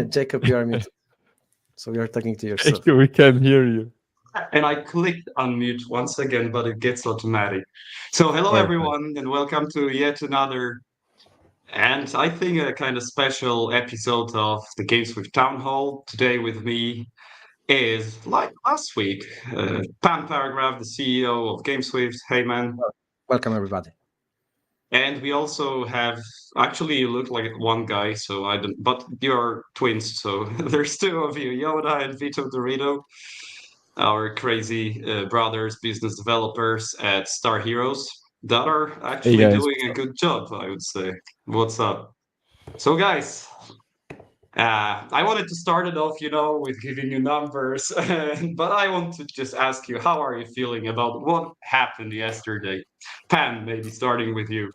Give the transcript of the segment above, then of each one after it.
Jacob, you are muted. So you're talking to yourself. Thank you, we can hear you. And I clicked unmute once again, but it gets automatic. So hello Perfect. everyone, and welcome to yet another, and I think a kind of special episode of the GameSwift Townhall. Today with me is, like last week, Pan Paragraf, the CEO of GameSwift. Hey man. Welcome, everybody. And we also have, actually you look like one guy, so I don't, but you're twins, so there's two of you, Yoda and Vito Dorito, our crazy brothers, business developers at StarHeroes that are Hey actually guys, doing what's a up? good job, I would say. What's up? So, guys, I wanted to start it off, with giving you numbers, but I want to just ask you, how are you feeling about what happened yesterday? Pam, maybe starting with you.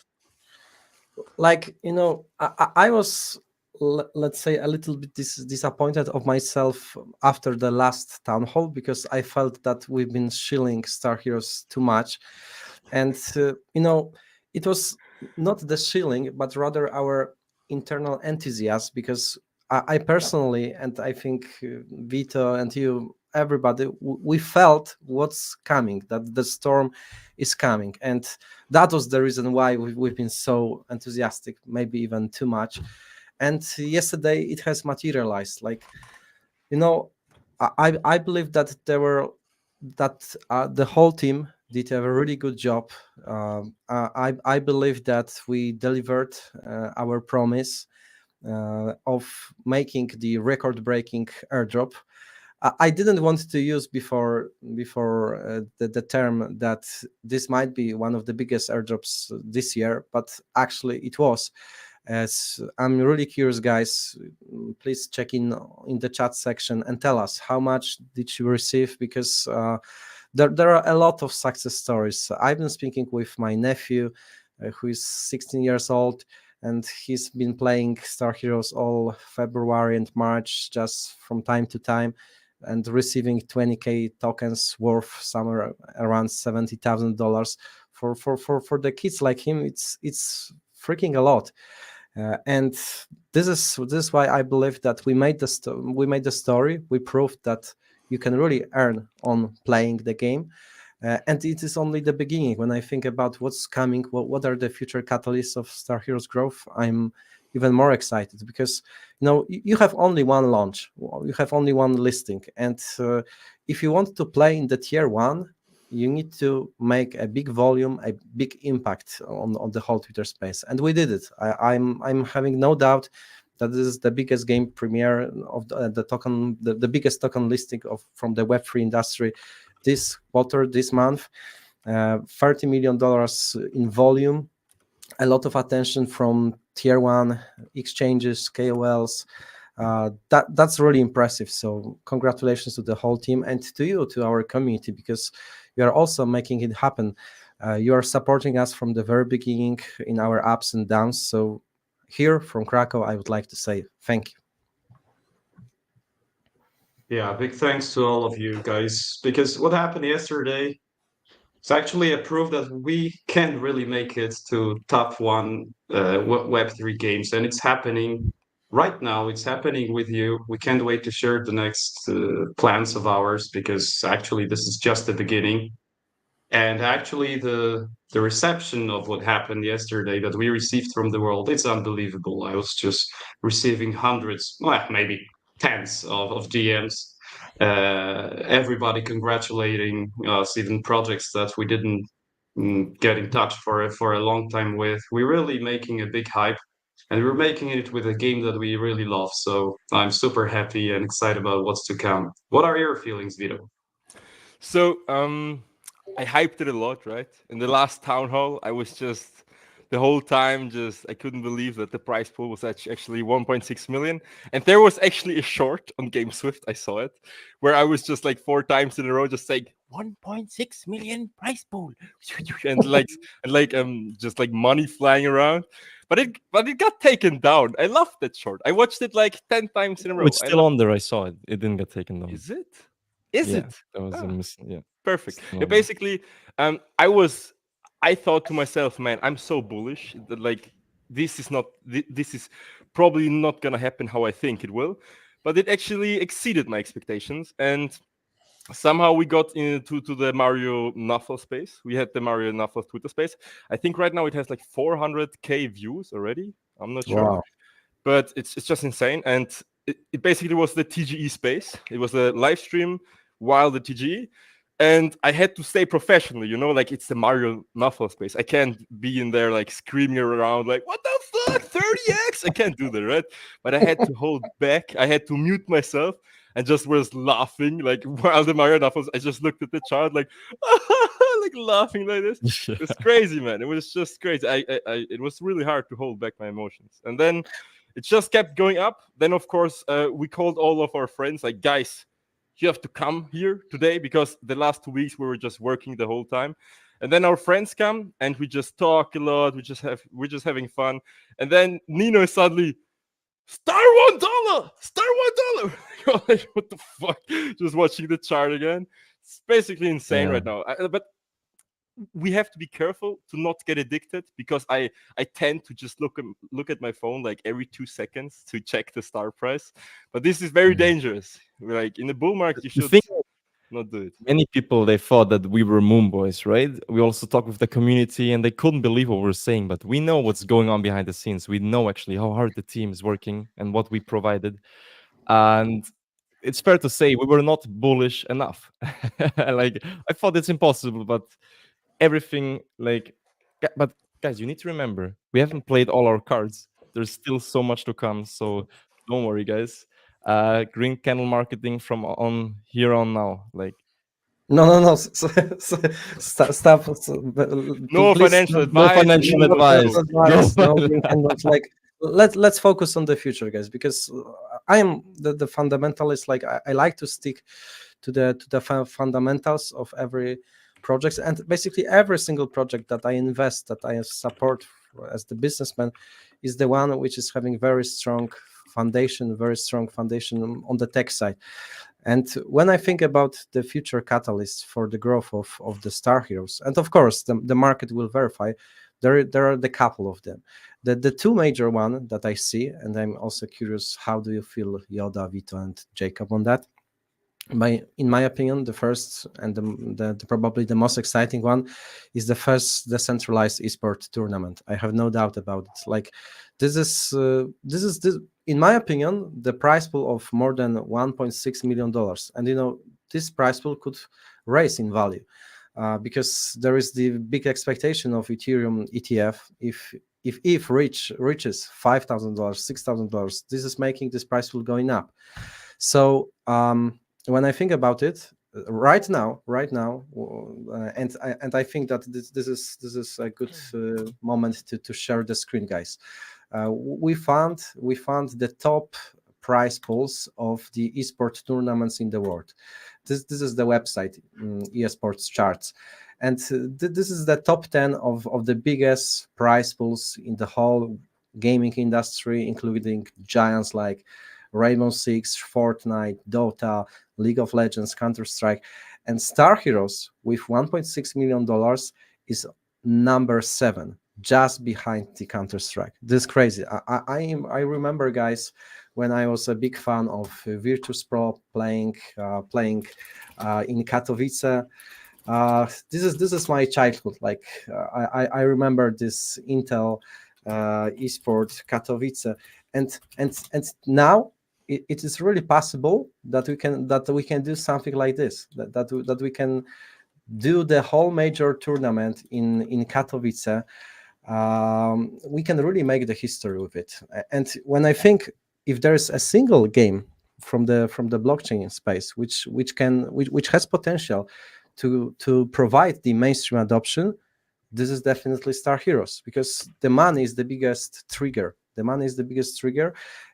Like, I was, let's say, a little bit disappointed of myself after the last town hall, because I felt that we've been shilling Star Heroes too much. And, it was not the shilling, but rather our internal enthusiasm, because I personally, and I think Vito and you, everybody, we felt what's coming, that the storm is coming. And that was the reason why we've been so enthusiastic, maybe even too much. And yesterday it has materialized. Like, you know, I believe that the whole team did a really good job. I believe that we delivered our promise of making the record-breaking airdrop. I didn't want to use before the term that this might be one of the biggest airdrops this year, but actually it was. As I'm really curious, guys, please check in the chat section and tell us how much did you receive, because there are a lot of success stories. I've been speaking with my nephew, who is 16 years old, and he's been playing Star Heroes all February and March, just from time to time, and receiving 20k tokens worth somewhere around $70,000 for the kids like him. It's freaking a lot. And this is why I believe that we made the story. We proved that you can really earn on playing the game. And it is only the beginning. When I think about what's coming, what are the future catalysts of Star Heroes growth, I'm even more excited, because you have only one launch, you have only one listing, and if you want to play in the tier one, you need to make a big volume, a big impact on the whole Twitter space, and we did it. I'm having no doubt that this is the biggest game premiere of the token, the biggest token listing from the Web3 industry this quarter, this month. $30 million in volume, a lot of attention from tier one exchanges, KOLs. That's really impressive. So congratulations to the whole team and to you, to our community, because you are also making it happen. You are supporting us from the very beginning in our ups and downs. So here from Krakow, I would like to say thank you. Yeah, big thanks to all of you guys, because what happened yesterday, it's actually a proof that we can really make it to top one Web3 games, and it's happening right now. It's happening with you. We can't wait to share the next plans of ours, because actually this is just the beginning. And actually, the reception of what happened yesterday that we received from the world, it's unbelievable. I was just receiving hundreds, well, maybe tens of DMs. Everybody congratulating us, even projects that we didn't get in touch for a long time with. We're really making a big hype, and we're making it with a game that we really love. So I'm super happy and excited about what's to come. What are your feelings, Vito? So, I hyped it a lot, right? In the last town hall, I was just the whole time I couldn't believe that the prize pool was actually 1.6 million. And there was actually a short on GameSwift, I saw it, where I was just like 4 times in a row just saying 1.6 million prize pool, and just like money flying around. But it got taken down. I loved that short. I watched it like 10 times in a Oh, row. it's I still love. on there. I saw it. It didn't get taken down. Is it? Is Yeah, it? that was a Ah. miss. Yeah, Perfect. still Yeah, on there. basically, I thought to myself, man, I'm so bullish that like this is not this is probably not gonna happen how I think it will, but it actually exceeded my expectations. And somehow we got into the Mario Nuffle space. We had the Mario Nuffle Twitter space. I think right now it has like 400k views already. I'm not sure, Wow. but it's just insane. And it basically was the TGE space. It was a live stream while the TGE. And I had to stay professional, you know, like it's the Mario Nuffle space. I can't be in there like screaming around like, what the fuck, 30x? I can't do that, right? But I had to hold back. I had to mute myself and just was laughing like while the Mario Nuffles. I just looked at the chart like, like laughing like this. It was crazy, man. It was just crazy. It was really hard to hold back my emotions. And then it just kept going up. Then, of course, we called all of our friends like, guys, you have to come here today because the last 2 weeks we were just working the whole time. And then our friends come and we just talk a lot. We're just having fun. And then Nino is suddenly star $1, star $1. You're like, what the fuck? Just watching the chart again. It's basically insane right now. But we have to be careful to not get addicted because I tend to just look at my phone like every 2 seconds to check the star price. But this is very dangerous. Like in the bull market, you should not do it. Many people, they thought that we were Moon Boys, right? We also talked with the community and they couldn't believe what we were saying, but we know what's going on behind the scenes. We know actually how hard the team is working and what we provided. And it's fair to say we were not bullish enough. Like, I thought it's impossible, but everything, like, but guys, you need to remember, we haven't played all our cards. There's still so much to come, so don't worry, guys. Green candle marketing from on here on now, like. No. Stop. No financial advice. No financial advice. No green candles. Like, let's focus on the future, guys, because I am the fundamentalist. Like, I like to stick to the fundamentals of every project, and basically every single project that I invest, that I support as the businessman, is the one which is having very strong foundation on the tech side. And when I think about the future catalysts for the growth of the StarHeroes, and of course the market will verify, there are the couple of them. The two major one that I see, and I'm also curious, how do you feel, Yoda, Vito, and Jacob, on that? In my opinion, the first and the probably the most exciting one is the first decentralized esport tournament. I have no doubt about it. Like, this is in my opinion, the prize pool of more than $1.6 million, and this prize pool could rise in value because there is the big expectation of Ethereum ETF. If reaches $5,000, $6,000, this is making this price pool going up. So when I think about it, right now, and I think that this is a good moment to share the screen, guys. We found the top prize pools of the esports tournaments in the world. This is the website, eSports Charts, and this is the top 10 of the biggest prize pools in the whole gaming industry, including giants like Rainbow Six, Fortnite, Dota, League of Legends, Counter-Strike, and StarHeroes with $1.6 million is number 7, just behind the Counter-Strike. This is crazy. I remember, guys, when I was a big fan of Virtus Pro playing in Katowice. This is my childhood. Like, I remember this Intel eSport Katowice, and now it is really possible that we can do something like this. That we can do the whole major tournament in Katowice. We can really make the history with it. And when I think, if there is a single game from the blockchain space which has potential to provide the mainstream adoption, this is definitely StarHeroes, because the money is the biggest trigger.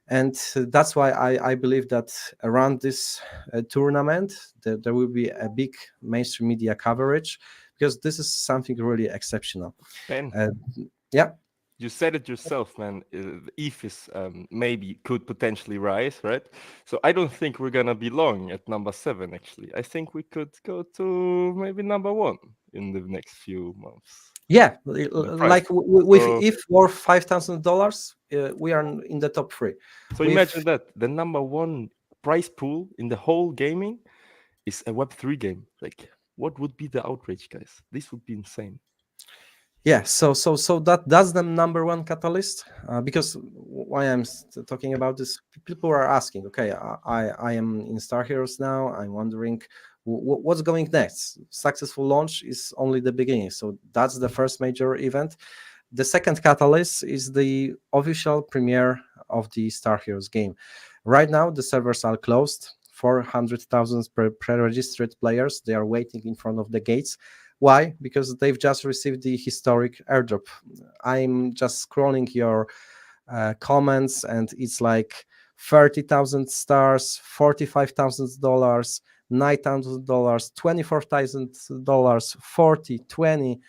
And that's why I believe that around this tournament there will be a big mainstream media coverage, because this is something really exceptional. Ben, yeah, you said it yourself, man. The ETH is maybe could potentially rise, right? So I don't think we're gonna be long at number 7. Actually, I think we could go to maybe number 1. in the next few months. Yeah, price like with So- if worth $5,000, we are in the top 3. So imagine that the number one prize pool in the whole gaming is a Web3 game. Like, what would be the outrage, guys? This would be insane. Yeah, so that's the number one catalyst. Because why I'm talking about this, people are asking, okay, I am in StarHeroes now. I'm wondering what's going next. Successful launch is only the beginning. So that's the first major event. The second catalyst is the official premiere of the StarHeroes game. Right now, the servers are closed. 400,000 pre-registered players. They are waiting in front of the gates. Why? Because they've just received the historic airdrop. I'm just scrolling your comments, and it's like 30,000 stars, $45,000, $9,000, $24,000, 40, 20,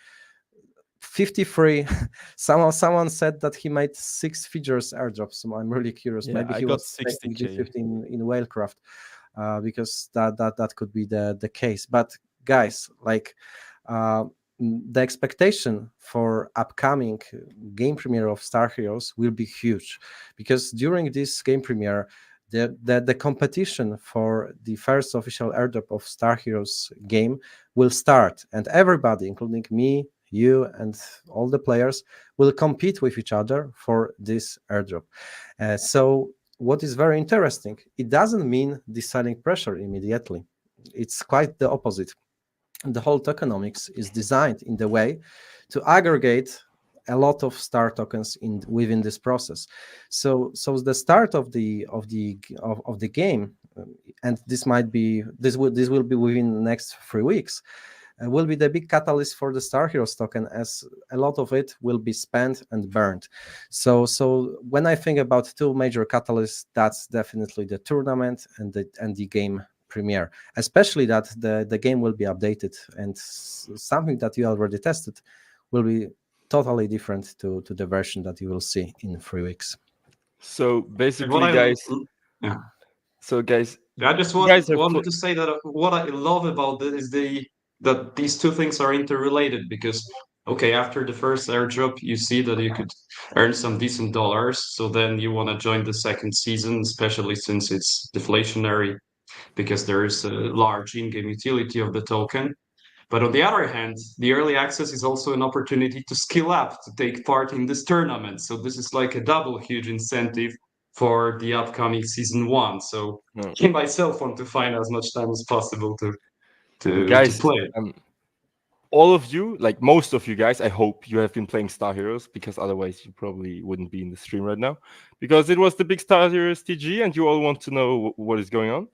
53. Someone said that he made 6 figures airdrops. So I'm really curious. Yeah, Maybe I he got was taking 60K. GSWIFT in Whalecraft, because that could be the case. But guys, like, the expectation for upcoming game premiere of StarHeroes will be huge, because during this game premiere, the competition for the first official airdrop of StarHeroes game will start, and everybody, including me, you, and all the players, will compete with each other for this airdrop. So what is very interesting, it doesn't mean the selling pressure immediately. It's quite the opposite. The whole tokenomics is designed in the way to aggregate a lot of star tokens within this process. So the start of the game, and this will be within the next 3 weeks, will be the big catalyst for the StarHeroes token, as a lot of it will be spent and burned. So when I think about 2 major catalysts, that's definitely the tournament and the game premiere, especially that the game will be updated, and something that you already tested will be totally different to the version that you will see in 3 weeks. So basically, guys. Yeah. So guys, I just wanted to say that what I love about this is that these 2 things are interrelated, because okay, after the first airdrop, you see that you could earn some decent dollars. So then you want to join the second season, especially since it's deflationary, because there is a large in-game utility of the token. But on the other hand, the early access is also an opportunity to skill up, to take part in this tournament. So this is like a double huge incentive for the upcoming season 1. So I myself want to find as much time as possible to guys, play. all of you, like most of you guys, I hope you have been playing StarHeroes, because otherwise you probably wouldn't be in the stream right now, because it was the big StarHeroes TG and you all want to know what is going on.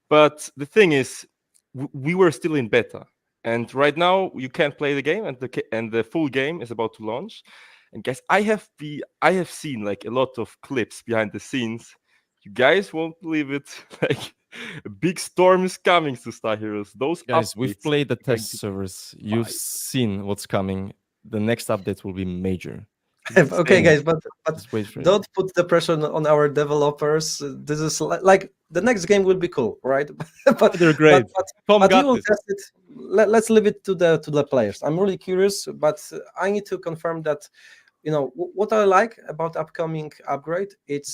But the thing is, we were still in beta, and right now you can't play the game, and the full game is about to launch. And guys, I have seen like a lot of clips behind the scenes. You guys won't believe it. Like, a big storm is coming to StarHeroes. Those Guys, we've updates played the are going test to- servers. You've seen what's coming. The next update will be major. Okay, guys, but Just wait for it. don't put the pressure on our developers. This is like the next game will be cool, right? but They're great. Tom but you got will this. test it. Let's leave it to the players. I'm really curious, but I need to confirm that, what I like about upcoming upgrade, it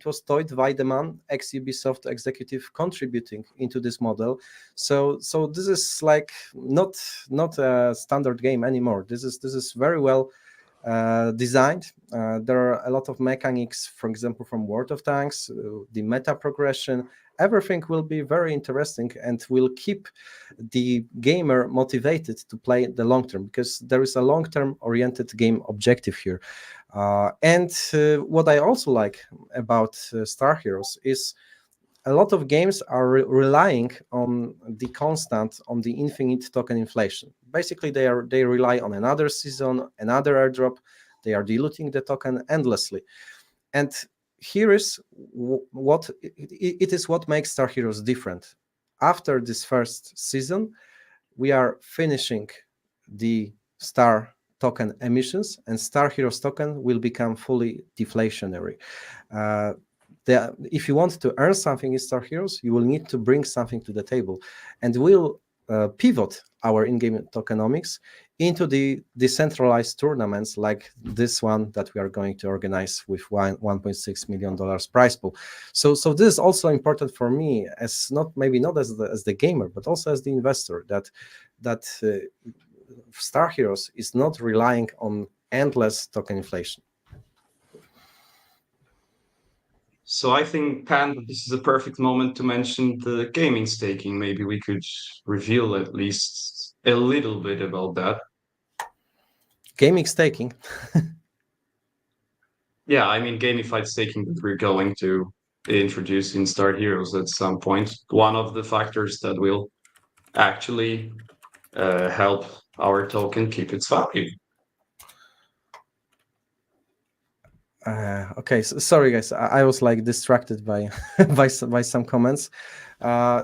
was Toyd Weideman, ex-Ubisoft executive, contributing into this model. So this is like not a standard game anymore. This is very well designed. There are a lot of mechanics, for example, from World of Tanks, the meta progression. Everything will be very interesting and will keep the gamer motivated to play the long term, because there is a long-term oriented game objective here. And what I also like about StarHeroes is a lot of games are relying on the infinite token inflation. Basically, they rely on another season, another airdrop. They are diluting the token endlessly, and here is what makes StarHeroes different. After this first season, we are finishing the star token emissions, and StarHeroes token will become fully deflationary. If you want to earn something in StarHeroes, you will need to bring something to the table, and we'll pivot our in-game tokenomics into the decentralized tournaments like this one that we are going to organize with $1.6 million prize pool. So this is also important for me, as not as the gamer, but also as the investor, that StarHeroes is not relying on endless token inflation. So I think, Pan, this is a perfect moment to mention the gaming staking. Maybe we could reveal at least a little bit about that. Gaming staking. Yeah, I mean gamified staking that we're going to introduce in StarHeroes at some point. One of the factors that will actually help our token keep its value. Okay, sorry guys, I was like distracted by by some comments.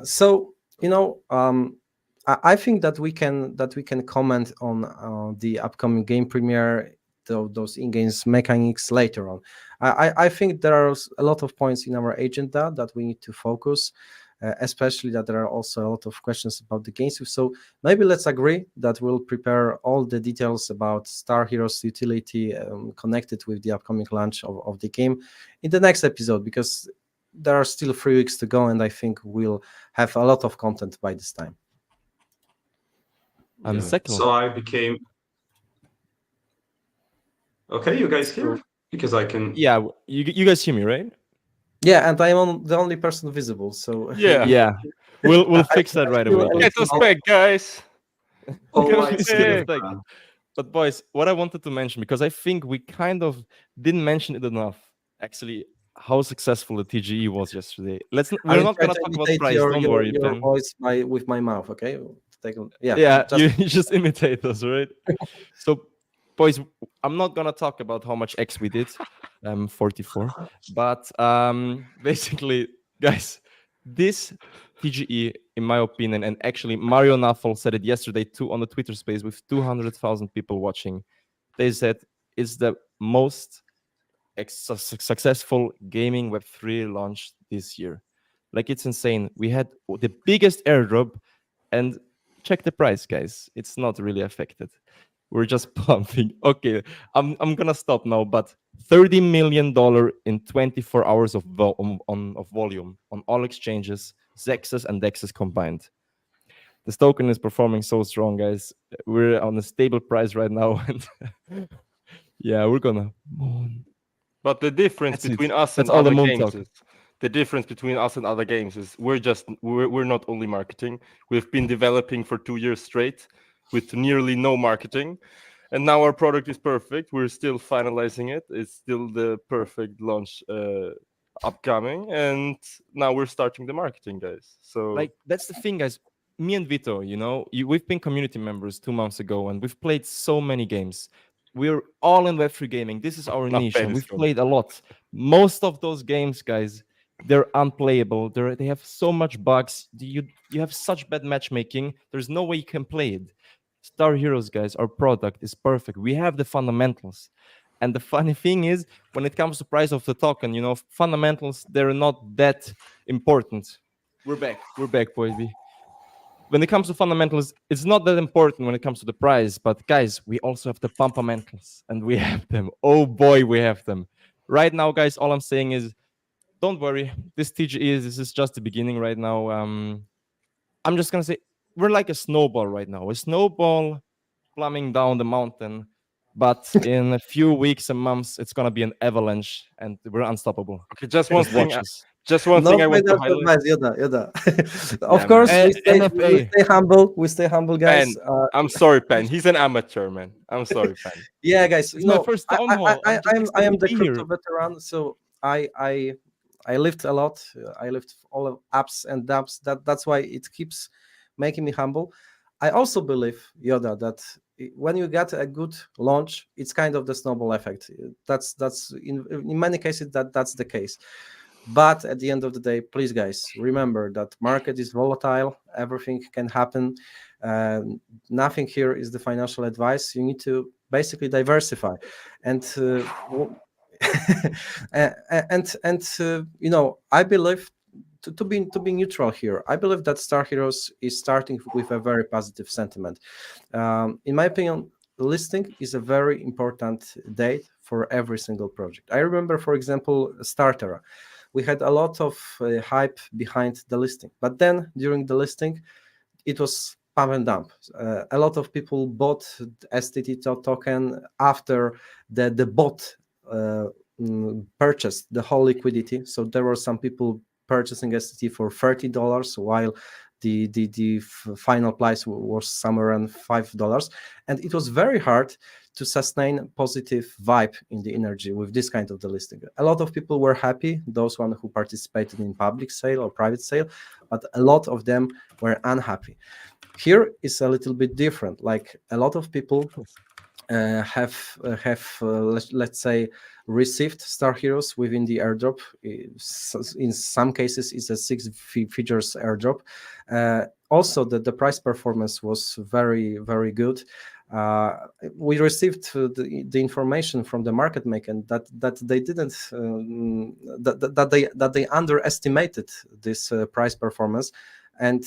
So I think that we can comment on the upcoming game premiere, those in-games mechanics later on. I think there are a lot of points in our agenda that we need to focus. Especially that there are also a lot of questions about the games. So maybe let's agree that we'll prepare all the details about StarHeroes utility connected with the upcoming launch of the game in the next episode, because there are still 3 weeks to go, and I think we'll have a lot of content by this time. And Yeah. second, So I became. Okay, you guys hear? Because I can. yeah, you guys hear me, right? Yeah, and I'm the only person visible, so Yeah. Yeah, we'll fix that right away. feel- guys. Get us back, guys. All Get lights us here, back. man. But boys, what I wanted to mention, because I think we kind of didn't mention it enough, actually, how successful the TGE was yesterday. We're not gonna talk about price. Don't worry, your Pen. voice with my mouth, okay? Yeah, just you just imitate us, right? So, boys, I'm not gonna talk about how much X we did, 44, but basically, guys, this TGE, in my opinion, and actually Mario Nathal said it yesterday too on the Twitter space with 200,000 people watching. They said it's the most successful gaming Web3 launch this year. Like, it's insane. We had the biggest airdrop, and check the price, guys. It's not really affected. We're just pumping. Okay, I'm gonna stop now. But $30 million in 24 hours of of volume on all exchanges, Zexes and Dexes combined. This token is performing so strong, guys. We're on a stable price right now, and yeah, we're gonna moon. But the difference That's it. between us That's and all the other moon games talk. is the difference between us and other games is we're not only marketing. We've been developing for 2 years straight with nearly no marketing, and now our product is perfect. We're still finalizing it. It's still the perfect launch upcoming, and now we're starting the marketing, guys. So Like, that's the thing, guys. Me and Vito, we've been community members 2 months ago, and we've played so many games. We're all in Web3 gaming. This is our Not niche, bad, and it's we've good. played a lot. Most of those games, guys, they're unplayable. They have so much bugs. You have such bad matchmaking. There's no way you can play it. StarHeroes, guys, our product is perfect. We have the fundamentals. And the funny thing is, when it comes to price of the token, fundamentals, they're not that important. We're back, baby. When it comes to fundamentals, it's not that important when it comes to the price. But guys, we also have the pumpamentals, and we have them. Oh boy, we have them. Right now, guys, all I'm saying is, don't worry. This is just the beginning right now. I'm just gonna say we're like a snowball right now. A snowball plumbing down the mountain. But in a few weeks and months, it's gonna be an avalanche, and we're unstoppable. okay, just one Just watch thing. us. Just one Not thing I by want to that highlight. advice, Yoda. Yeah, Of course, man. we NFA. stay humble. We stay humble, guys. Pen, I'm sorry, Pen. He's an amateur, man. I'm sorry, Pen. Yeah, guys. It's my first Townhall. I'm just I am excited to the be crypto here. veteran, so I lived a lot. I lived all of ups and downs. That's why it keeps making me humble. I also believe, Yoda, that when you get a good launch, it's kind of the snowball effect. That's in many cases that's the case. But at the end of the day, please, guys, remember that market is volatile. Everything can happen. Nothing here is the financial advice. You need to basically diversify, and and I believe to be neutral here, I believe that StarHeroes is starting with a very positive sentiment. In my opinion, listing is a very important date for every single project. I remember, for example, Startera. We had a lot of hype behind the listing, but then during the listing, it was pump and dump. A lot of people bought STT token after the bot purchased the whole liquidity. So there were some people purchasing STT for $30, while the final price was somewhere around $5, and it was very hard to sustain positive vibe in the energy with this kind of the listing. A lot of people were happy, those one who participated in public sale or private sale, but a lot of them were unhappy. Here is a little bit different. Like a lot of people have let's say received StarHeroes within the airdrop. In some cases, it's a 6 features airdrop. Also, the price performance was very, very good. We received the information from the market maker that they didn't that they underestimated this price performance, and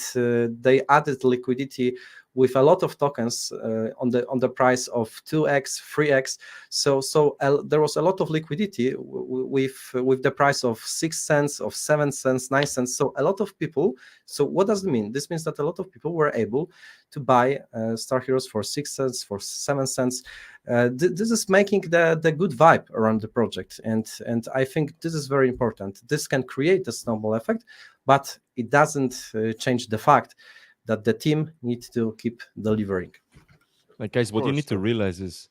they added liquidity with a lot of tokens on the price of 2x, 3x. So there was a lot of liquidity with the price of 6 cents, of 7 cents, 9 cents. So a lot of people. So what does it mean? This means that a lot of people were able to buy StarHeroes for 6 cents, for 7 cents. This is making the good vibe around the project, and I think this is very important. This can create a snowball effect, but it doesn't change the fact that the team needs to keep delivering. Like, guys, what you need to realize is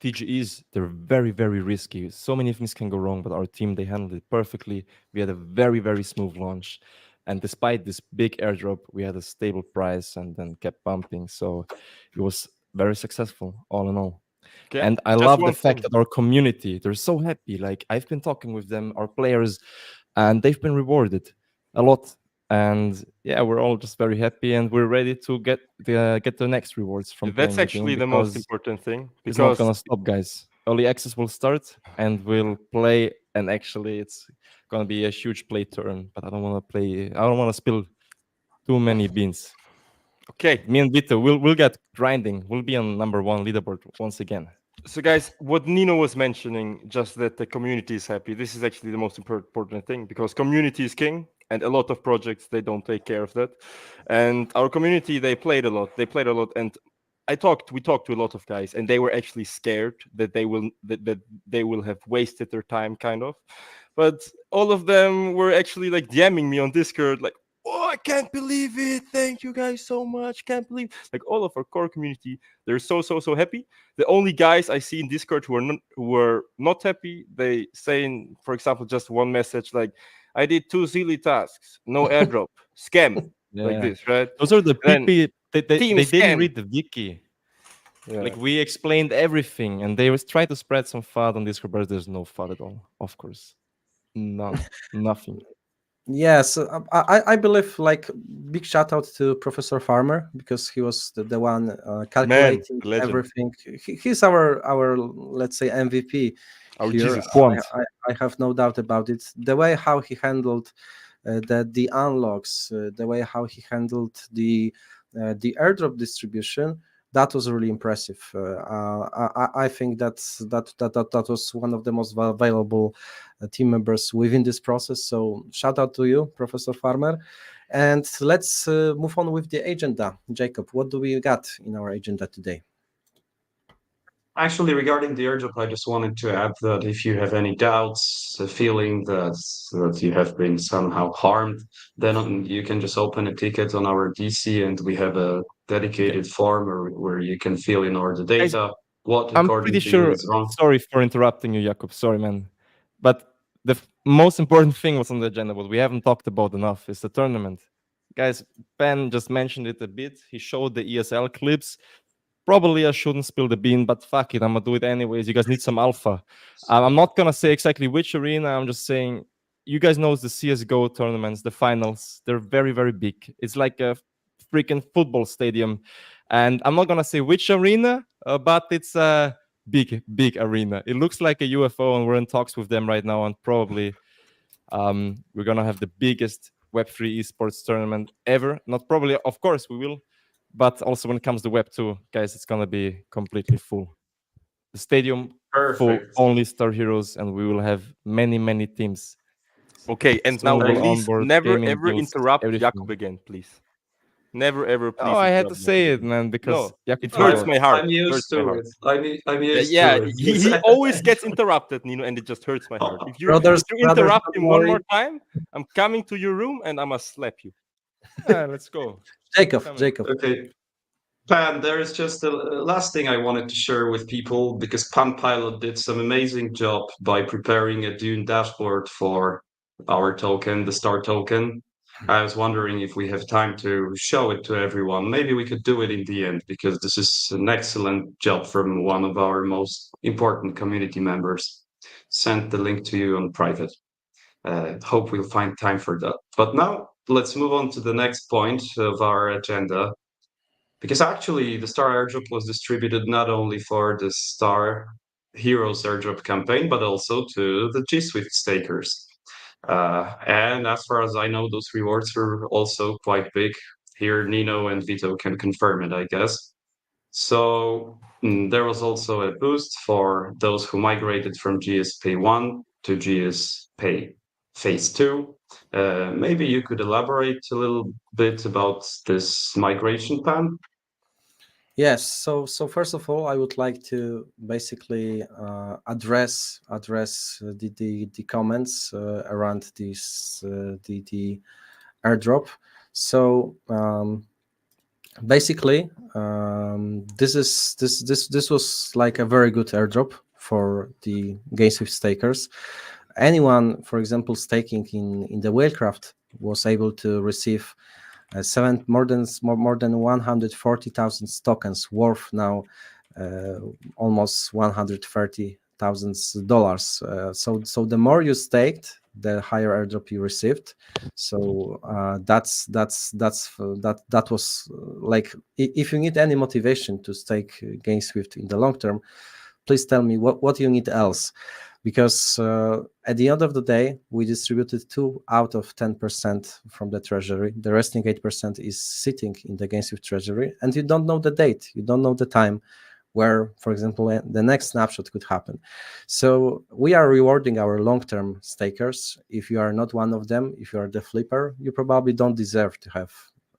TGEs, they're very, very risky. So many things can go wrong, but our team, they handled it perfectly. We had a very, very smooth launch. And despite this big airdrop, we had a stable price and then kept pumping. So it was very successful, all in all. Okay. And I love the fact that our community, they're so happy. Like, I've been talking with them, our players, and they've been rewarded a lot. And yeah, we're all just very happy, and we're ready to get the next rewards from. That's actually the most important thing. Because it's not gonna stop, guys. Early access will start, and we'll play. And actually, it's gonna be a huge play turn. But I don't want to play. I don't want to spill too many beans. Okay, me and Vito, we'll get grinding. We'll be on number 1 leaderboard once again. So guys, what Nino was mentioning, just that the community is happy. This is actually the most important thing, because community is king. And a lot of projects, they don't take care of that. And our community, they played a lot. And we talked to a lot of guys, and they were actually scared that they will have wasted their time, kind of. But all of them were actually like DMing me on Discord, like, "Oh, I can't believe it! Thank you guys so much! Can't believe!" Like, all of our core community, they're so happy. The only guys I see in Discord who were not happy, they saying, for example, just one message like, "I did 2 silly tasks, no airdrop, scam," like this, right? Those are the people they didn't read the wiki. Yeah. Like, we explained everything, and they was trying to spread some FUD on Discord, but there's no FUD at all, of course. None, nothing. Yes, I believe, like, big shout out to Professor Farmer, because he was the one calculating everything. He's our let's say MVP. Oh, here. Jesus. I have no doubt about it. The way how he handled the unlocks, the way how he handled the airdrop distribution, that was really impressive. I think that was one of the most valuable team members within this process. So shout out to you, Professor Farmer. And let's move on with the agenda. Jacob, what do we got in our agenda today? Actually, regarding the airdrop, I just wanted to add that if you have any doubts, feeling that you have been somehow harmed, then you can just open a ticket on our DC, and we have a dedicated form where you can fill in all the data. What according to you is wrong. Sorry for interrupting you, Jakob. Sorry, man. But the most important thing was on the agenda, what we haven't talked about enough, is the tournament. Guys, Ben just mentioned it a bit. He showed the ESL clips. Probably I shouldn't spill the bean, but fuck it, I'm gonna do it anyways. You guys need some alpha. I'm not gonna say exactly which arena. I'm just saying, you guys know the CSGO tournaments, the finals. They're very, very big. It's like a freaking football stadium. And I'm not gonna say which arena, but it's a big, big arena. It looks like a UFO, and we're in talks with them right now. And probably we're gonna have the biggest Web3 esports tournament ever. Not probably, of course we will, but also when it comes to Web2, guys, it's gonna be completely full. The stadium full, Perfect. only StarHeroes, and we will have many teams. Okay, and Soon now we'll please onboard never gaming ever guilds, interrupt everything. Jakob again, please. Never ever, please. Oh, I had to interrupt say Jakob it, again. man, because No, Jakub it hurts forgot. my heart. I'm It used hurts my to heart. it. I'm used Yeah, to it. he always gets interrupted, Nino, and it just hurts my heart. If you Brothers, interrupt don't him one worry. more time, I'm coming to your room and I must slap you. Let's go. Jacob, Come in. Jacob. Okay. Pan, there is just a last thing I wanted to share with people because Pan Pilot did some amazing job by preparing a Dune dashboard for our token, the Star token. I was wondering if we have time to show it to everyone. Maybe we could do it in the end because this is an excellent job from one of our most important community members. Send the link to you on private. Hope we'll find time for that. But now let's move on to the next point of our agenda because actually the Star Airdrop was distributed not only for the Star Heroes Airdrop campaign, but also to the GSWIFT stakers. And as far as I know, those rewards were also quite big. Here, Nino and Vito can confirm it, I guess. So there was also a boost for those who migrated from GSP 1 to GSP Phase 2. Maybe you could elaborate a little bit about this migration plan? Yes. So first of all, I would like to basically address the comments around this the airdrop. So basically, this was like a very good airdrop for the GameSwift stakers. Anyone, for example, staking in the Whalecraft was able to receive more than 140,000 tokens worth now almost $130,000. So the more you staked, the higher airdrop you received. So that was like, if you need any motivation to stake GameSwift in the long term, please tell me what you need else, because at the end of the day, we distributed 2 out of 10% from the treasury. The resting 8% is sitting in the GameSwift treasury, and you don't know the date, you don't know the time where, for example, the next snapshot could happen. So we are rewarding our long-term stakers. If you are not one of them, if you are the flipper, you probably don't deserve to have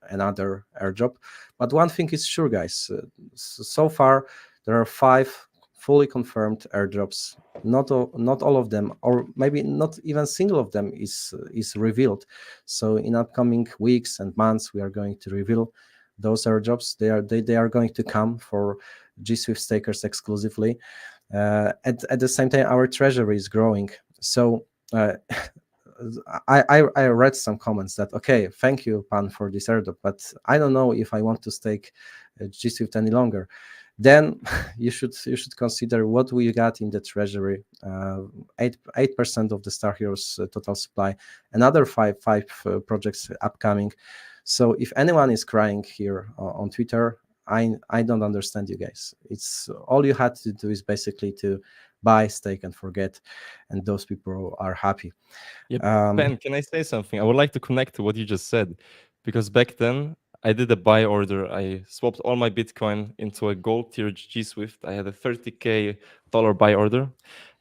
another airdrop. But one thing is sure, guys, so far there are 5 fully confirmed airdrops. Not all of them, or maybe not even single of them is revealed. So in upcoming weeks and months, we are going to reveal those airdrops. They are going to come for GSWIFT stakers exclusively. At the same time, our treasury is growing. So I read some comments that, okay, thank you, Pan, for this airdrop, but I don't know if I want to stake GSWIFT any longer. Then you should consider what we got in the treasury. 8% of the StarHeroes total supply, another five projects upcoming. So if anyone is crying here on Twitter, I don't understand you guys. It's all you had to do is basically to buy, stake, and forget, and those people are happy. Ben, can I say something? I would like to connect to what you just said, because back then I did a buy order. I swapped all my Bitcoin into a gold tier GSWIFT. I had a $30K buy order,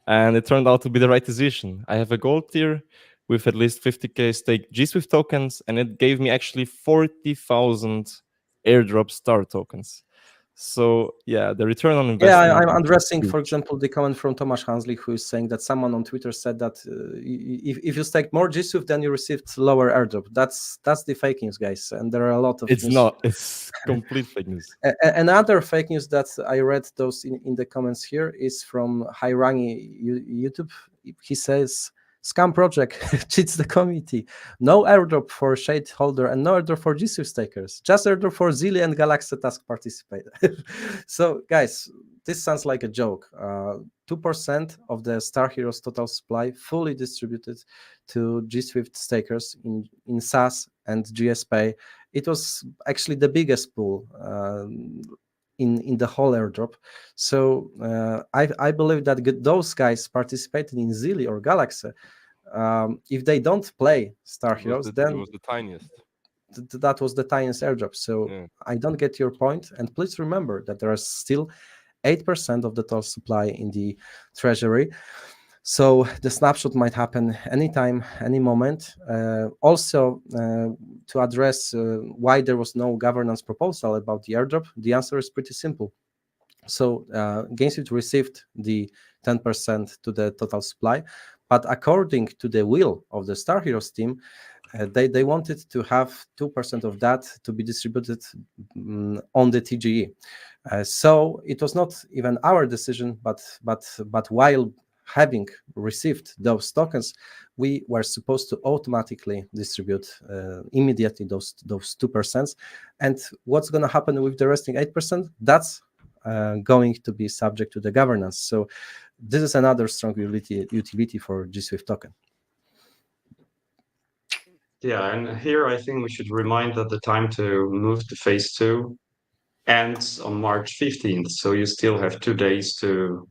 and it turned out to be the right decision. I have a gold tier with at least 50K stake GSWIFT tokens, and it gave me actually 40,000 airdrop star tokens. So yeah, the return on investment. Yeah, I'm addressing, huge. for example, the comment from Tomasz Hansley, who is saying that someone on Twitter said that if you stake more GSWIFT, then you received lower airdrop. That's the fake news, guys, and there are a lot of It's news. not. It's complete fake news. Another fake news that I read those in the comments here is from Hairangi YouTube. He says, scam project cheats the community. No airdrop for shade holder and no airdrop for GSWIFT stakers. Just airdrop for Zilli and Galaxy task participate. So guys, this sounds like a joke. 2% of the StarHeroes total supply fully distributed to GSWIFT stakers in SAS and GSPay. It was actually the biggest pool in the whole airdrop. So I believe that those guys participating in Zilli or Galaxy if they don't play StarHeroes, It then was the tiniest. that was the tiniest airdrop. So Yeah. I don't get your point. And please remember that there are still 8% of the total supply in the treasury. So the snapshot might happen anytime, any moment. Also, to address why there was no governance proposal about the airdrop, the answer is pretty simple. So GameSwift received the 10% to the total supply, but according to the will of the StarHeroes team, they wanted to have 2% of that to be distributed on the TGE. So it was not even our decision, but while having received those tokens, we were supposed to automatically distribute immediately those 2%. And what's going to happen with the resting 8%? That's going to be subject to the governance. So this is another strong utility for GSWIFT token. Yeah, and here I think we should remind that the time to move to phase 2 ends on March 15th. So you still have 2 days to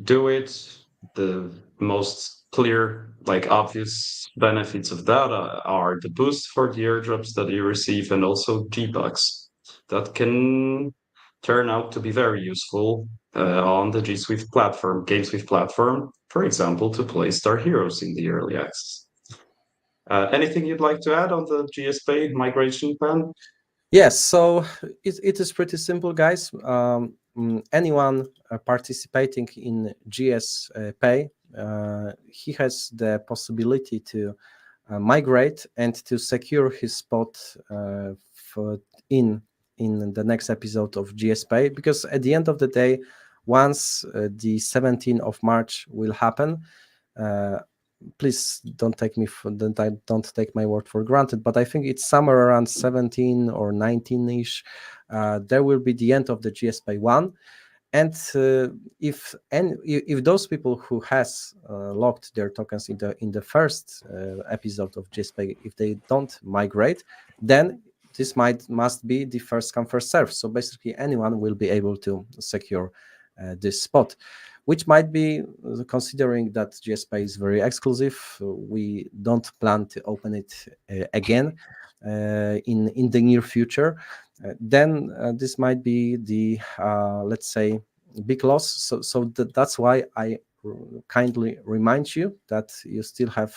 do it. The most clear, like obvious benefits of that are the boost for the airdrops that you receive and also G-Bucks that can turn out to be very useful on the GSWIFT platform, GameSwift platform, for example, to play StarHeroes in the early access. Anything you'd like to add on the GSPay migration plan? Yes, so it is pretty simple, guys. Anyone participating in GSPay, he has the possibility to migrate and to secure his spot in the next episode of GSPay, because at the end of the day, once the 17th of March will happen, please don't take my word for granted, but I think it's somewhere around 17 or 19-ish. There will be the end of the GSPay 1. And if those people who has locked their tokens in the first episode of GSPay, if they don't migrate, then this must be the first come first serve. So basically, anyone will be able to secure this spot, which might be, considering that GSPay is very exclusive, we don't plan to open it again in the near future. Then this might be the let's say big loss. So that's why I kindly remind you that you still have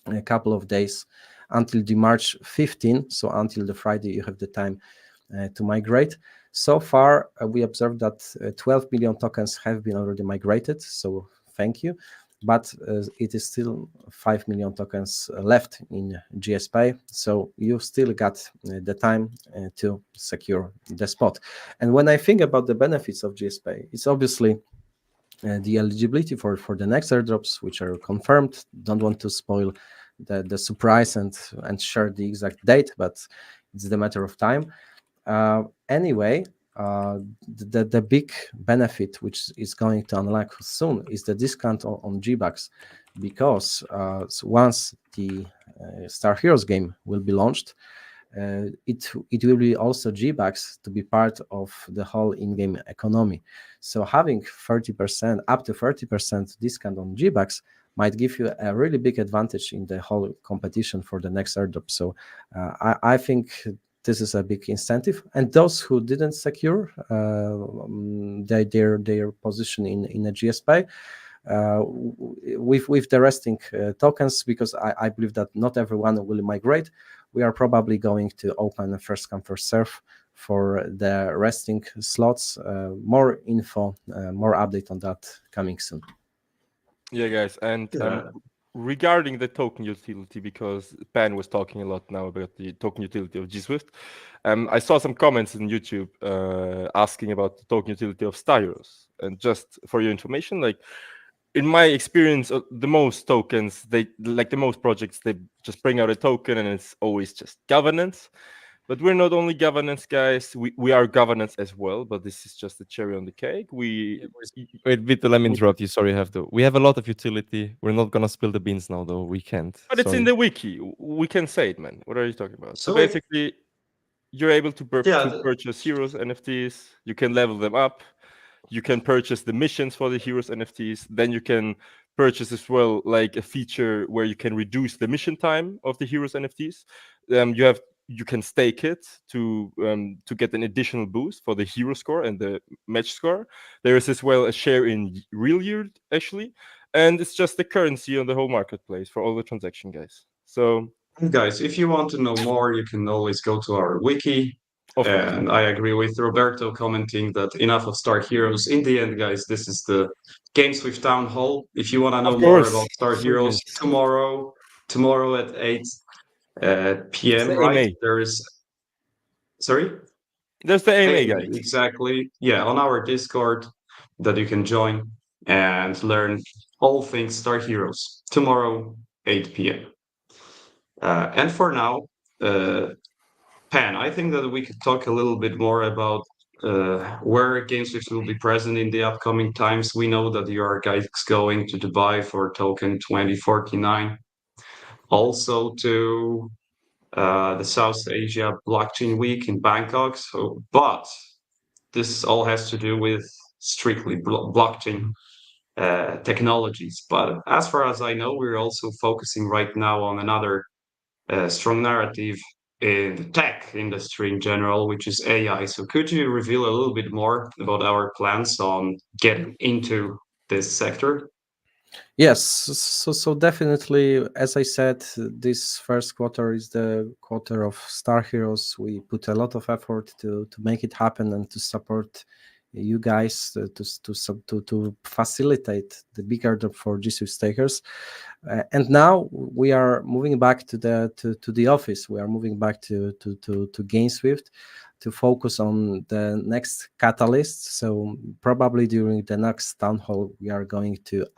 a couple of days until the March 15, so until the Friday you have the time to migrate. So far, we observed that 12 million tokens have been already migrated, so thank you. But it is still 5 million tokens left in GSPay, so you still got the time to secure the spot. And when I think about the benefits of GSPay, it's obviously the eligibility for the next airdrops, which are confirmed. Don't want to spoil the surprise and share the exact date, but it's the matter of time. Anyway, the big benefit which is going to unlock soon is the discount on G-Bucks, because once the StarHeroes game will be launched, it will be also G-Bucks to be part of the whole in-game economy. So having 30%, up to 30% discount on G-Bucks might give you a really big advantage in the whole competition for the next airdrop. So I think this is a big incentive, and those who didn't secure their position in a GSPay with the resting tokens, because I believe that not everyone will migrate, we are probably going to open a first come first serve for the resting slots. More info, more update on that coming soon. Yeah, guys, and regarding the token utility, because Pan was talking a lot now about the token utility of GSWIFT, I saw some comments in YouTube asking about the token utility of StarHeroes. And just for your information, like in my experience, the most tokens, the most projects, they just bring out a token and it's always just governance. But we're not only governance, guys. We are governance as well, but this is just the cherry on the cake. Wait, Vito, let me interrupt you. Sorry, we have a lot of utility. We're not gonna spill the beans now, though. We can't. But it's in the wiki. We can say it, man. What are you talking about? So basically, you're able to purchase heroes NFTs. You can level them up. You can purchase the missions for the heroes NFTs. Then you can purchase as well like a feature where you can reduce the mission time of the heroes NFTs. You can stake it to get an additional boost for the hero score and the match score. There is as well a share in real yield actually, and it's just the currency on the whole marketplace for all the transaction guys. So Guys, if you want to know more, you can always go to our wiki. of course, And I agree with Roberto commenting that enough of StarHeroes. In the end, guys, this is the GameSwift Townhall. If you want to know of more course, about sure, StarHeroes, guys. tomorrow at 8 It's p.m., the right? AMA. There is, sorry? There's the AMA, Hey, guys. exactly. Yeah, on our Discord that you can join and learn all things StarHeroes tomorrow, 8 p.m. And for now, Pan, I think that we could talk a little bit more about where GameSwift will be present in the upcoming times. We know that you are guys going to Dubai for Token 2049, also to the South Asia Blockchain Week in Bangkok. But this all has to do with strictly blockchain technologies. But as far as I know, we're also focusing right now on another strong narrative in the tech industry in general, which is AI. So could you reveal a little bit more about our plans on getting into this sector? Yes, so definitely, as I said, this first quarter is the quarter of StarHeroes. We put a lot of effort to make it happen and to support you guys to facilitate the big airdrop for GSWIFT stakers. And now we are moving back to the office. We are moving back to GameSwift to focus on the next catalyst. So probably during the next town hall, we are going to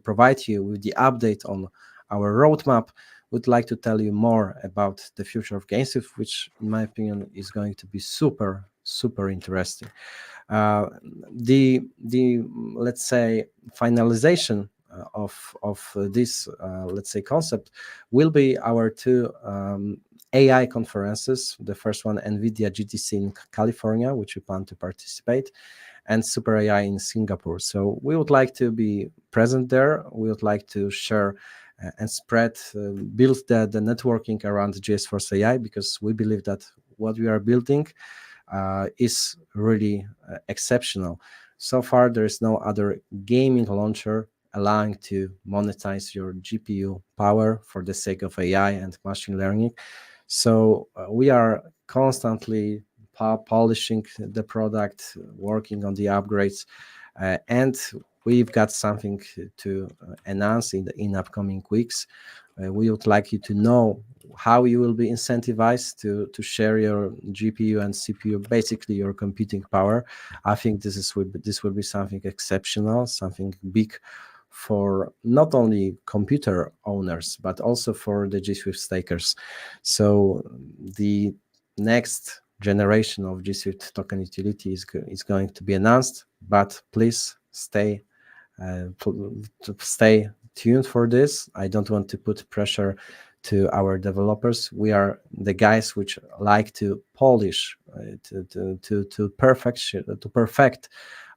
provide you with the update on our roadmap. Would like to tell you more about the future of GameSwift, which in my opinion is going to be super interesting. The let's say finalization of this let's say concept will be our two AI conferences. The first one, NVIDIA GTC in California, which we plan to participate, and Super AI in Singapore. So we would like to be present there. We would like to share and spread, build the networking around GS AI, because we believe that what we are building is really exceptional. So far, there is no other gaming launcher allowing to monetize your GPU power for the sake of AI and machine learning. So we are constantly polishing the product, working on the upgrades, and we've got something to announce in upcoming weeks. We would like you to know how you will be incentivized to share your GPU and CPU, basically your computing power. I think this will be something exceptional, something big for not only computer owners but also for the GSWIFT stakers. So the next generation of GSWIFT token utility is going to be announced, but please stay tuned for this. I don't want to put pressure to our developers. We are the guys which like to polish, to perfect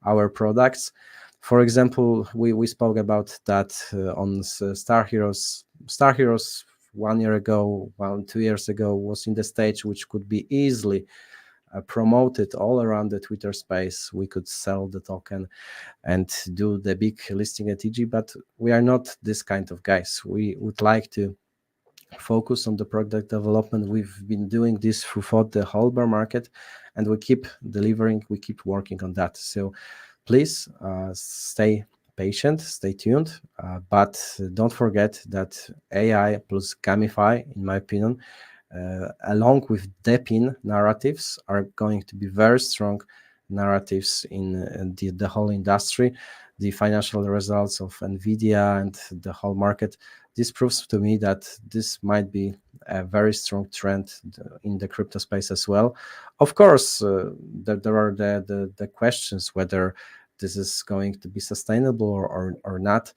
our products. For example, we spoke about that on StarHeroes. StarHeroes 1 year ago, 2 years ago, was in the stage which could be easily promoted all around the Twitter space. We could sell the token and do the big listing at EG, but we are not this kind of guys. We would like to focus on the product development. We've been doing this throughout the whole bear market, and we keep delivering, we keep working on that. So please stay patient, stay tuned, but don't forget that AI plus Gamify, in my opinion, along with DePIN narratives, are going to be very strong narratives in the whole industry. The financial results of NVIDIA and the whole market, this proves to me that this might be a very strong trend in the crypto space as well. Of course, there are the questions whether this is going to be sustainable or not.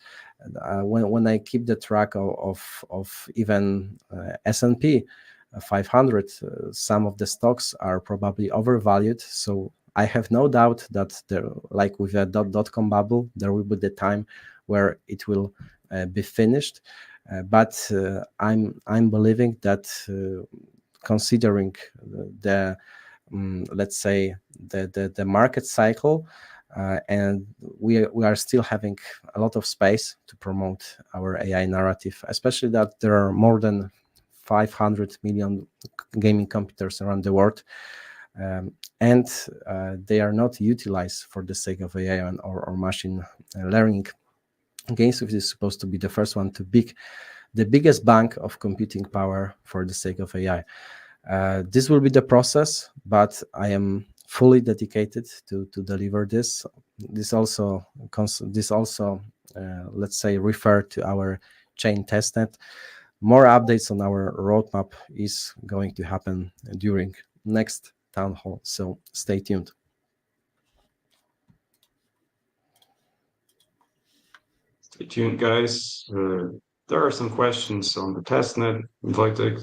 When I keep the track of even S&P 500, some of the stocks are probably overvalued. So I have no doubt that there, like with a dot-com bubble, there will be the time where it will be finished. But I'm believing that considering the let's say the market cycle, and we are still having a lot of space to promote our AI narrative, especially that there are more than 500 million gaming computers around the world, and they are not utilized for the sake of AI or machine learning. GameSwift is supposed to be the first one to be the biggest bank of computing power for the sake of AI. This will be the process, but I am fully dedicated to deliver this. This also let's say refer to our chain testnet. More updates on our roadmap is going to happen during next town hall, so stay tuned. Stay tuned, guys. There are some questions on the testnet. We'd like to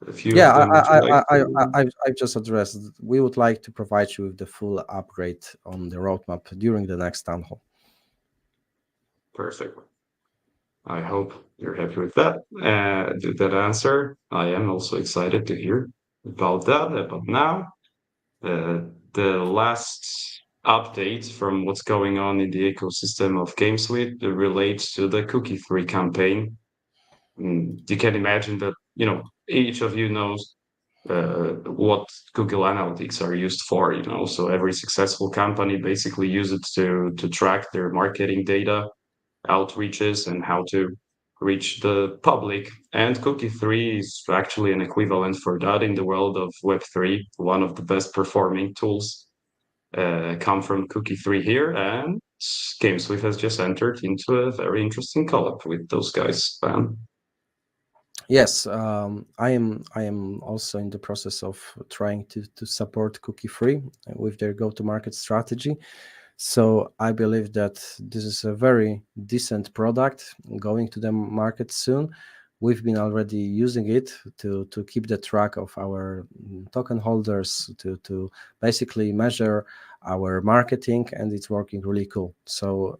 a few Yeah, of them. Would you like to... I just addressed. We would like to provide you with the full upgrade on the roadmap during the next town hall. Perfect. I hope you're happy with that. That answer. I am also excited to hear about that. But now, the last update from what's going on in the ecosystem of GameSwift relates to the cookie-free campaign. You can imagine that, each of you knows what Google Analytics are used for, So every successful company basically uses it to track their marketing data, outreaches, and how to reach the public. And Cookie-free is actually an equivalent for that in the world of Web3. One of the best performing tools come from Cookie-free here, and GameSwift has just entered into a very interesting collab with those guys. Yes, I am also in the process of trying to support cookie-free with their go-to-market strategy. So I believe that this is a very decent product going to the market soon. We've been already using it to keep the track of our token holders, to basically measure our marketing, and it's working really cool. So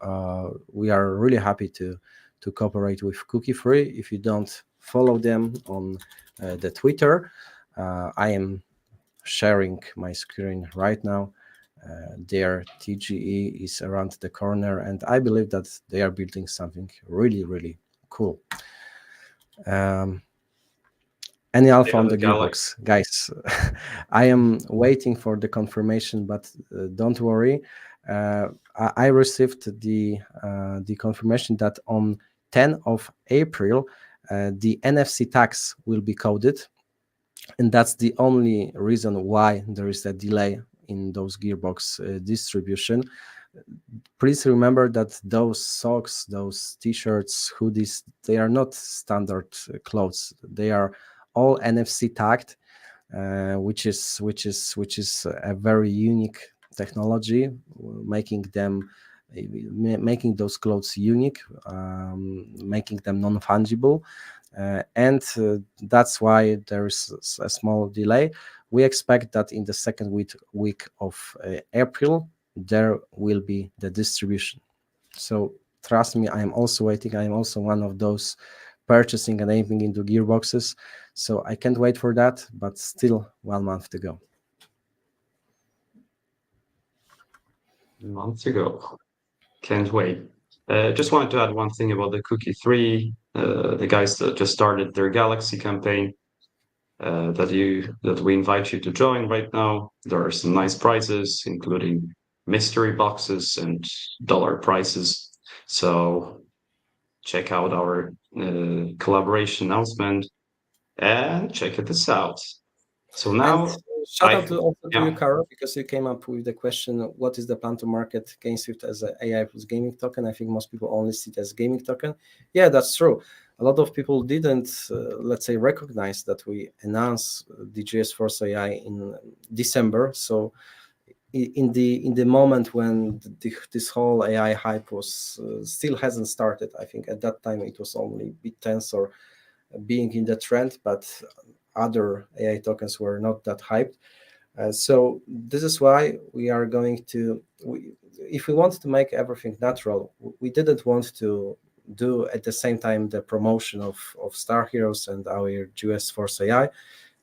we are really happy to cooperate with Cookie-free. If you don't follow them on the Twitter, I am sharing my screen right now. Their TGE is around the corner, and I believe that they are building something really, really cool. Any alpha on the gearbox, guys? I am waiting for the confirmation, but don't worry. I received the confirmation that on 10th of April, the NFC tags will be coded, and that's the only reason why there is a delay in those gearbox distribution. Please remember that those socks, those t-shirts, hoodies, they are not standard clothes. They are all NFC tagged, which is a very unique technology, making those clothes unique, making them non-fungible, and that's why there is a small delay. We expect that in the second week of April there will be the distribution. So trust me, I am also waiting. I am also one of those purchasing and aiming into gearboxes, so I can't wait for that, but still 1 month to go. Months ago. Can't wait. Just wanted to add one thing about the Cookie-free. The guys that just started their Galaxy campaign, that we invite you to join right now. There are some nice prizes, including mystery boxes and dollar prizes. So check out our collaboration announcement and check this out. So now, and shout out to you, Karo, because you came up with the question: what is the plan to market GameSwift as an AI plus gaming token? I think most people only see it as gaming token. Yeah, that's true. A lot of people didn't, let's say, recognize that we announced the GS Force AI in December. So in the moment when this whole AI hype was still hasn't started, I think at that time it was only BitTens or being in the trend, but other AI tokens were not that hyped. So this is why we are going to, if we want to make everything natural, we didn't want to do at the same time the promotion of StarHeroes and our GS Force AI.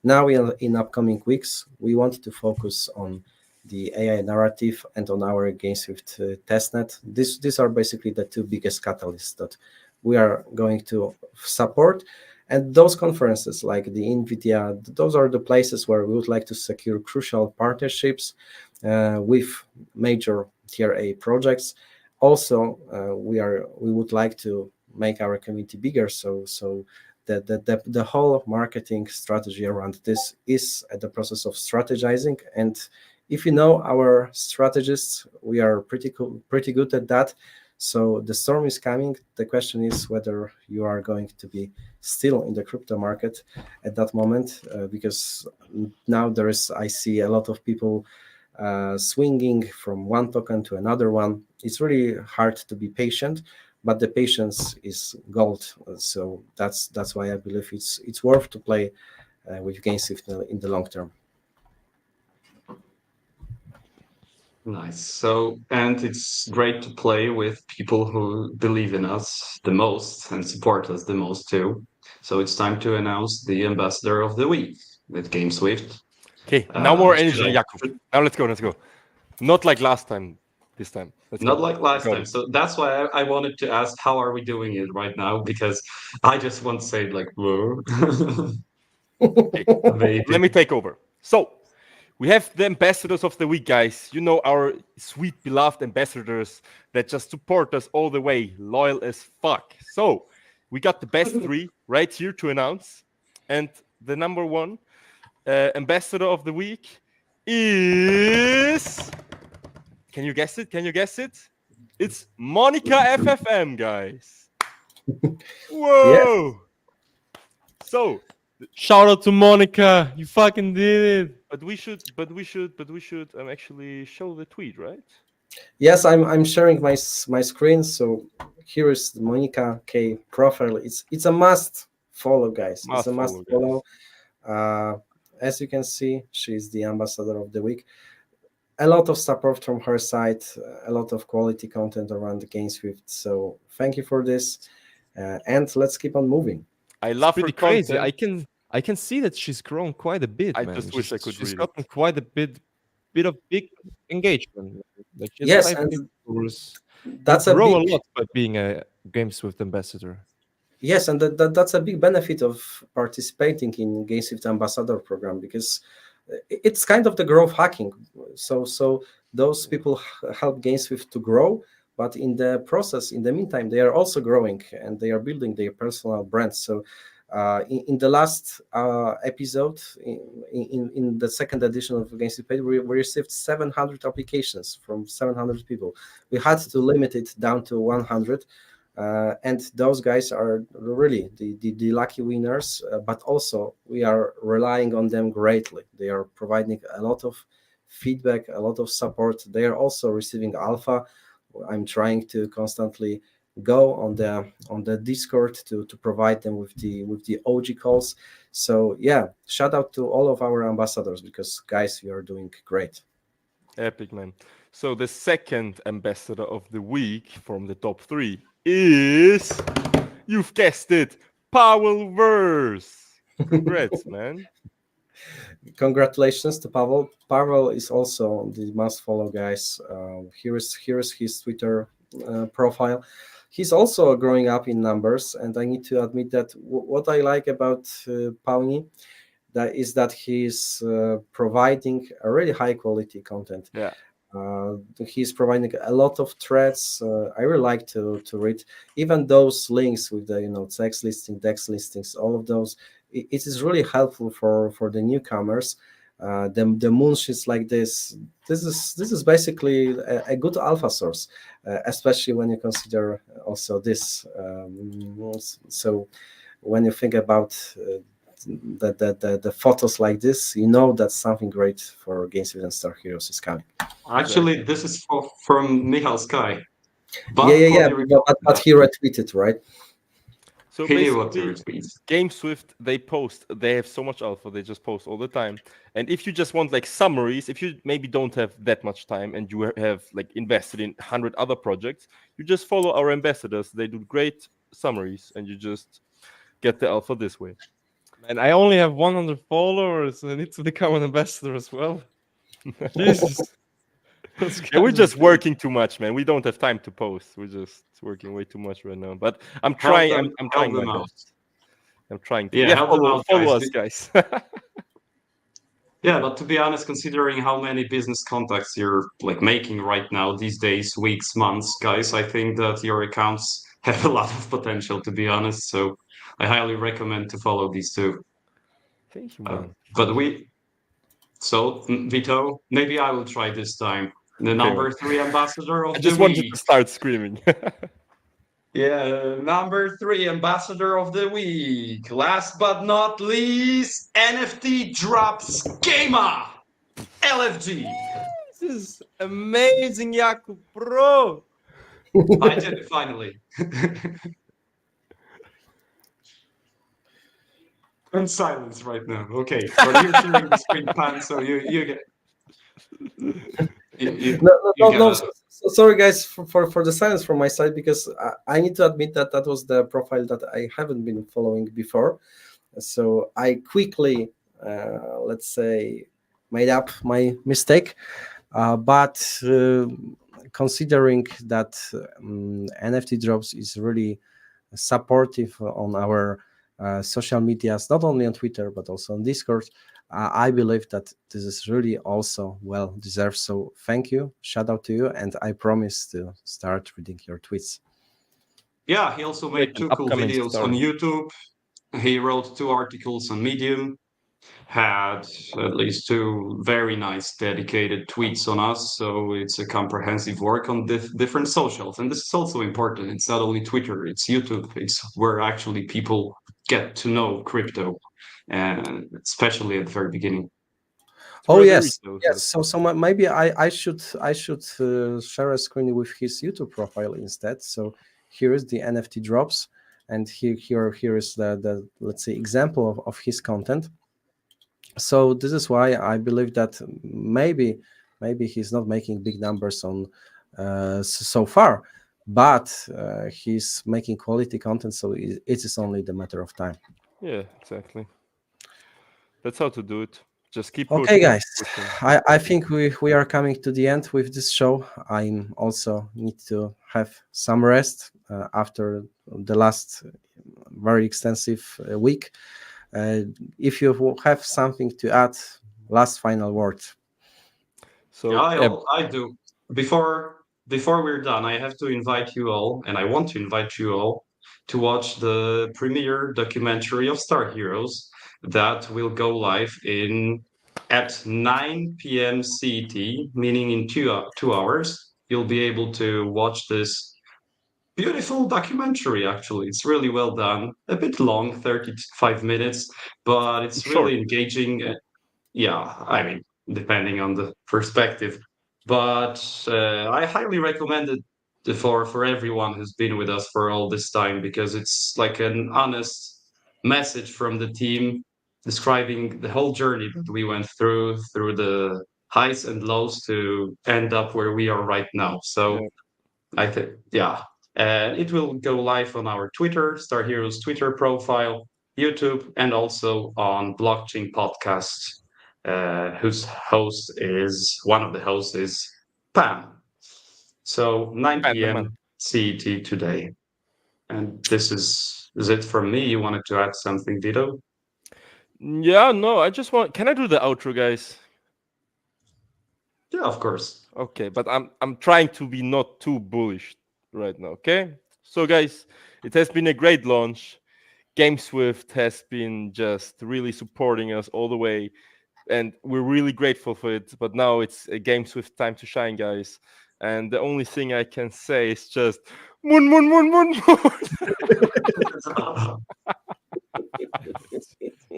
Now in upcoming weeks, we want to focus on the AI narrative and on our GameSwift testnet. These are basically the two biggest catalysts that we are going to support. And those conferences like the NVIDIA, those are the places where we would like to secure crucial partnerships with major tier A projects. Also, we would like to make our community bigger, so the whole marketing strategy around this is at the process of strategizing. And if you know our strategists, we are pretty good at that. So the storm is coming. The question is whether you are going to be still in the crypto market at that moment, because now I see a lot of people swinging from one token to another one. It's really hard to be patient, but the patience is gold. So that's why I believe it's worth to play with GameSwift in the long term. Nice. So, and it's great to play with people who believe in us the most and support us the most too. So it's time to announce the ambassador of the week with GameSwift. Okay, now more energy, Jakub. Now let's go. Not like last time. This time. Not like last time. So that's why I wanted to ask, how are we doing it right now? Because I just want to say like, whoa. Okay. Let me take over. So we have the ambassadors of the week, guys. You know, our sweet, beloved ambassadors that just support us all the way, loyal as fuck. So we got the best three right here to announce. And the number one ambassador of the week is... Can you guess it? It's Monikaffm, guys. Whoa! Yeah. So... Shout out to Monica, you fucking did it. But we should actually show the tweet, right? Yes, I'm sharing my screen. So here is the Monika K profile. It's a must follow, guys. It's a must follow. As you can see, she's the ambassador of the week. A lot of support from her side, a lot of quality content around the GameSwift. So thank you for this, and let's keep on moving. I love her crazy. I can see that she's grown quite a bit. I just wish I could. She's gotten quite a bit of big engagement. Like yes, and that's a lot by being a GameSwift ambassador. Yes, and that's a big benefit of participating in GameSwift Ambassador program, because it's kind of the growth hacking. So those people help GameSwift to grow, but in the process, in the meantime, they are also growing and they are building their personal brands. So in the last episode, in the second edition of GameSwift Page, we received 700 applications from 700 people. We had to limit it down to 100. And those guys are really the lucky winners, but also we are relying on them greatly. They are providing a lot of feedback, a lot of support. They are also receiving alpha. I'm trying to constantly go on the Discord to provide them with the OG calls. So yeah, shout out to all of our ambassadors, because guys, you are doing great. Epic, man. So the second ambassador of the week from the top three is, you've guessed it, Pavelverse. Congrats, man. Congratulations to Pavel. Pavel is also the must follow, guys. Here is his Twitter profile. He's also growing up in numbers, and I need to admit that what I like about Pauni is that he's providing a really high quality content. Yeah. He's providing a lot of threads. I really like to read even those links with the text listing, DEX listings, all of those. It is really helpful for the newcomers. The moonsheets like this is basically a good alpha source, especially when you consider also this. So when you think about the photos like this, you know that something great for GameSwift and StarHeroes is coming. Actually, this is from Michal Sky. But he retweeted, right? So He knew what to basically, retweet. GameSwift, they have so much alpha, they just post all the time. And if you just want like summaries, if you maybe don't have that much time and you have like invested in 100 other projects, you just follow our ambassadors. They do great summaries and you just get the alpha this way. And I only have 100 followers. I need to become an ambassador as well. Jesus. That's Yeah, we're kind just of- working too much, man. We don't have time to post. We're just working way too much right now. But I'm Help trying. them, I'm help trying my them out. best. I'm trying to. Yeah, Yeah, help them out, follow guys. us, guys. Yeah, but to be honest, considering how many business contacts you're like making right now these days, weeks, months, guys, I think that your accounts have a lot of potential, to be honest. So I highly recommend to follow these two. Thank you, man. Vito, maybe I will try this time. The Okay, number man. 3 ambassador I of the just wanted week. to start screaming. Yeah, number 3 ambassador of the week. Last but not least, NFT drops Gamer LFG. This is amazing, Jakub, bro. I did it finally. I'm silence right now. Okay, but you're sharing the screen, Pan, so you get you No, get no. a, Sorry, guys, for the silence from my side, because I need to admit that that was the profile that I haven't been following before. So I quickly, let's say, made up my mistake. But considering that NFT drops is really supportive on our social medias, not only on Twitter but also on Discord, I believe that this is really also well deserved. So thank you, shout out to you, and I promise to start reading your tweets. yeah, he also Like made an 2 cool upcoming videos star. on YouTube. He wrote 2 articles on Medium, had at least 2 very nice dedicated tweets on us. So it's a comprehensive work on different socials. And this is also important. It's not only Twitter, it's YouTube. It's where actually people get to know crypto, and especially at the very beginning. Oh Where the yes, retail yes. is. So maybe I should share a screen with his YouTube profile instead. So here is the NFT drops, and here is the let's say example of his content. So this is why I believe that maybe he's not making big numbers on so far, but he's making quality content. So it is only the matter of time. Yeah, exactly. That's how to do it. Just keep Okay, pushing. guys, pushing. I think we are coming to the end with this show. I also need to have some rest after the last very extensive week. If you have something to add, last final word. So Yeah, I do. Before we're done, I have to invite you all, and I want to invite you all to watch the premiere documentary of StarHeroes that will go live in at 9 p.m. CET, meaning in 2 hours. You'll be able to watch this beautiful documentary. Actually, it's really well done. A bit long, 35 minutes, but it's short. really engaging. Yeah, I mean, depending on the perspective. But I highly recommend it for everyone who's been with us for all this time, because it's like an honest message from the team describing the whole journey that we went through the highs and lows to end up where we are right now. So Yeah. I think, yeah. It will go live on our Twitter, Star Heroes Twitter profile, YouTube, and also on Blockchain Podcast, whose host is one of the hosts is Pam. So 9 Man, the p.m. man. CET today. And this is it from me. You wanted to add something, Vito? Yeah, no, I just want. Can I do the outro, guys? Yeah, of course. Okay, but I'm trying to be not too bullish right now. Okay, so guys, it has been a great launch. GameSwift has been just really supporting us all the way, and we're really grateful for it. But now it's a GameSwift time to shine, guys. And the only thing I can say is just moon, moon, moon, moon, moon.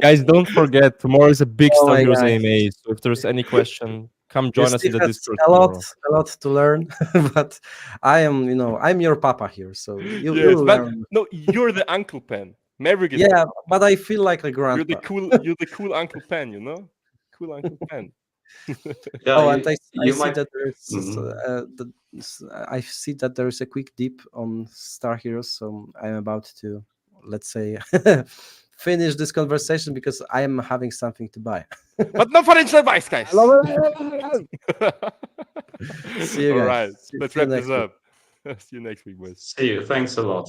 Guys, don't forget, tomorrow is a big Oh Star my Heroes God. AMA. So if there's any question, Come join us in Steve the has Discord a tomorrow. lot to learn, but I am, I'm your papa here, so you'll but learn. no, you're the Uncle Pan. Maverick is Yeah, but I feel like a you're grandpa. you're the cool Uncle Pan, Cool Uncle Pan. Yeah, Oh, and I you see might. that there is Mhm. I see that there is a quick dip on StarHeroes, so I'm about to, let's say, finish this conversation because I am having something to buy. But no financial advice, guys. See you All guys. right, See let's you wrap next this week. up. See you next week, boys. See you. Thanks a lot.